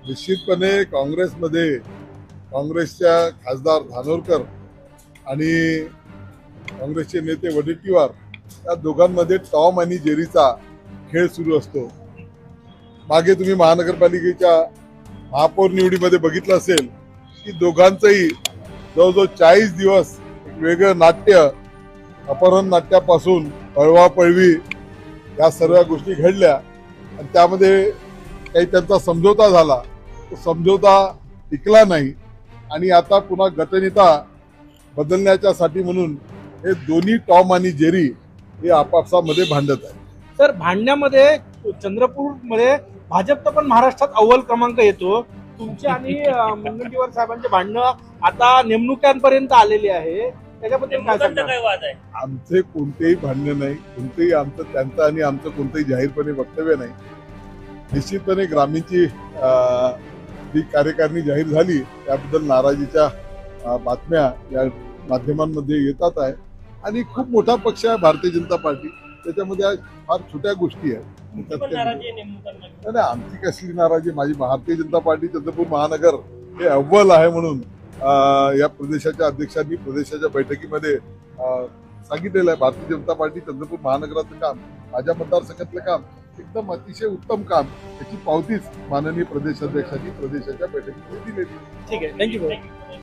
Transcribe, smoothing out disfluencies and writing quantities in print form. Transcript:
निश्चितपणे काँग्रेसमध्ये काँग्रेसच्या खासदार धानोरकर आणि काँग्रेसचे नेते वडेट्टीवार या दोघांमध्ये टॉम आणि जेरीचा खेळ सुरू असतो. मागे तुम्ही महानगरपालिकेच्या महापौर निवडीमध्ये बघितलं असेल की दोघांचंही जवळजवळ 40 दिवस एक वेगळं नाट्य, अपहरण नाट्यापासून पळवापळवी या सर्व गोष्टी घडल्या आणि त्यामध्ये काही त्यांचा समझोता झाला. तो समझोता टिकला नाही आणि आता पुन्हा गटनेता बदलण्याच्यासाठी म्हणून हे दोन्ही टॉम आणि जेरी हे आपापसामध्ये भांडत आहेत. तर भांडण्यामध्ये चंद्रपूरमध्ये भाजपचा पण महाराष्ट्रात अव्वल क्रमांक येतो. तुमचे आणि मुनगंटीवार साहेबांचे भांडणं आता नेमणुकांपर्यंत आलेली आहे, त्याच्याबद्दल काय सांगता? काय वाद आहे? आमचे कोणतेही भांडण नाही, कोणतेही आमचं त्यांचं आणि आमचं कोणतंही जाहीरपणे वक्तव्य नाही. निश्चितपणे ग्रामीणची जी कार्यकारिणी जाहीर झाली त्याबद्दल नाराजीच्या बातम्या या माध्यमांमध्ये येतात आहे आणि खूप मोठा पक्ष आहे भारतीय जनता पार्टी, त्याच्यामध्ये आज फार छोट्या गोष्टी आहेत. नाही, आमची कसली नाराजी, माझी भारतीय जनता पार्टी चंद्रपूर महानगर हे अव्वल आहे म्हणून या प्रदेशाच्या अध्यक्षांनी प्रदेशाच्या बैठकीमध्ये सांगितलेलं आहे. भारतीय जनता पार्टी चंद्रपूर महानगराचं काम, माझ्या मतदारसंघातलं काम एकदम अतिशय उत्तम काम, याची पावतीच माननीय प्रदेशाध्यक्षांनी प्रदेशाच्या बैठकीमध्ये दिलेली. ठीक आहे, थँक्यू.